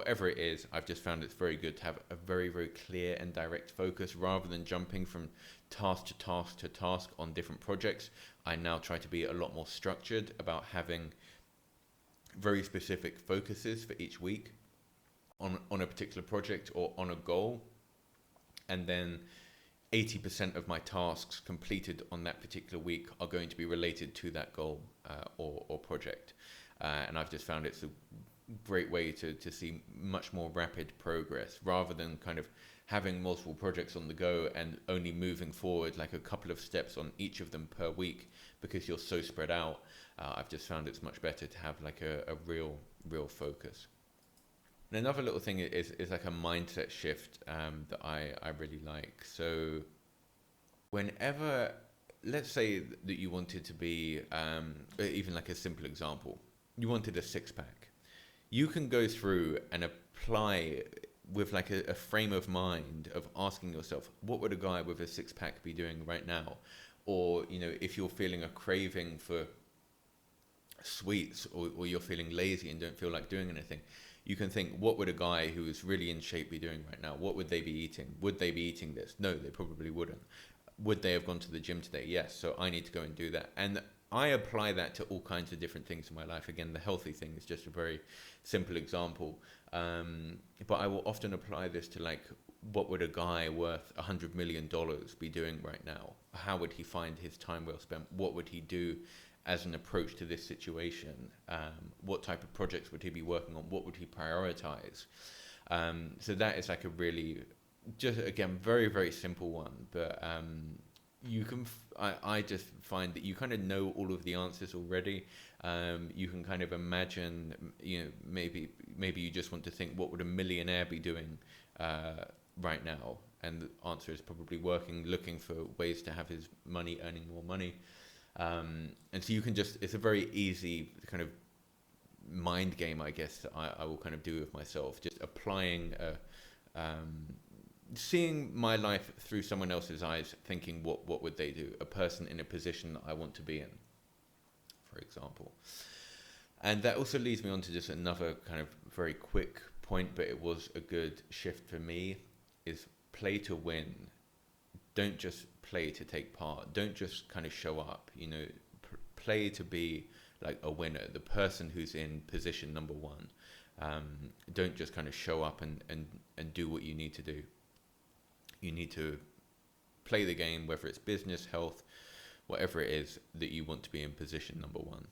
whatever it is, I've just found it's very good to have a very, very clear and direct focus rather than jumping from task to task to task on different projects. I now try to be a lot more structured about having very specific focuses for each week on a particular project or on a goal, and then 80% of my tasks completed on that particular week are going to be related to that goal or project. And I've just found it's a great way to see much more rapid progress rather than kind of having multiple projects on the go and only moving forward like a couple of steps on each of them per week because you're so spread out. I've just found it's much better to have like a real focus. And another little thing is like a mindset shift that I really like. So whenever, let's say that you wanted to be, even like a simple example, you wanted a six pack. You can go through and apply with like a frame of mind of asking yourself, what would a guy with a six pack be doing right now? Or, you know, if you're feeling a craving for sweets or you're feeling lazy and don't feel like doing anything, you can think, what would a guy who is really in shape be doing right now? What would they be eating? Would they be eating this? No, they probably wouldn't. Would they have gone to the gym today? Yes. So I need to go and do that. And I apply that to all kinds of different things in my life. Again, the healthy thing is just a very simple example. But I will often apply this to like, what would a guy worth $100 million be doing right now? How would he find his time well spent? What would he do as an approach to this situation? What type of projects would he be working on? What would he prioritize? So that is like a really, just again, very, very simple one. But you can, I just find that you kind of know all of the answers already. You can kind of imagine, you know, maybe you just want to think, what would a millionaire be doing right now? And the answer is probably working, looking for ways to have his money, earning more money. And so you can just, it's a very easy kind of mind game, I guess, that I will kind of do with myself, just applying, seeing my life through someone else's eyes, thinking what would they do, a person in a position that I want to be in, for example. And that also leads me on to just another kind of very quick point, but it was a good shift for me, is play to win. Don't just play to take part. Don't just kind of show up, you know, play to be like a winner, the person who's in position number one. Don't just kind of show up and do what you need to do. You need to play the game, whether it's business, health, whatever it is that you want to be in position number one.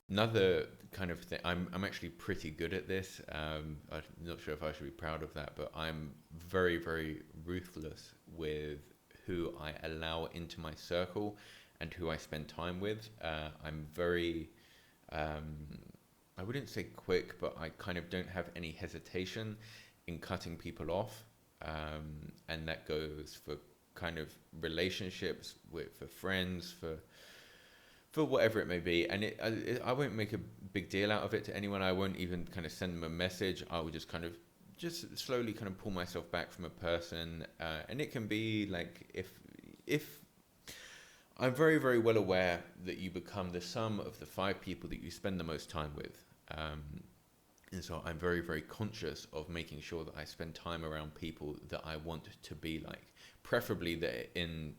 Another kind of thing, I'm actually pretty good at this. I'm not sure if I should be proud of that, but I'm very, very ruthless with who I allow into my circle and who I spend time with. I'm very, I wouldn't say quick, but I kind of don't have any hesitation in cutting people off. And that goes for kind of relationships, for friends, for whatever it may be. And I won't make a big deal out of it to anyone. I won't even kind of send them a message. I will just kind of just slowly kind of pull myself back from a person. And it can be like, if I'm very, very well aware that you become the sum of the 5 people that you spend the most time with. And so I'm very, very conscious of making sure that I spend time around people that I want to be like, preferably that in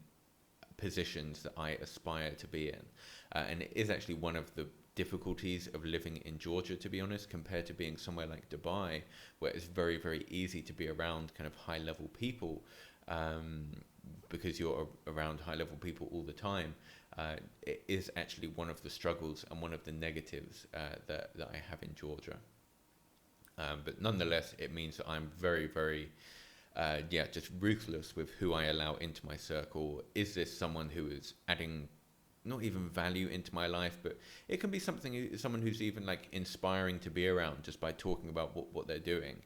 positions that I aspire to be in. And it is actually one of the difficulties of living in Georgia, to be honest, compared to being somewhere like Dubai, where it's very, very easy to be around kind of high level people, because you're around high level people all the time. It is actually one of the struggles and one of the negatives that I have in Georgia. But nonetheless, it means that I'm very, very, just ruthless with who I allow into my circle. Is this someone who is adding not even value into my life, but it can be someone who's even like inspiring to be around just by talking about what they're doing.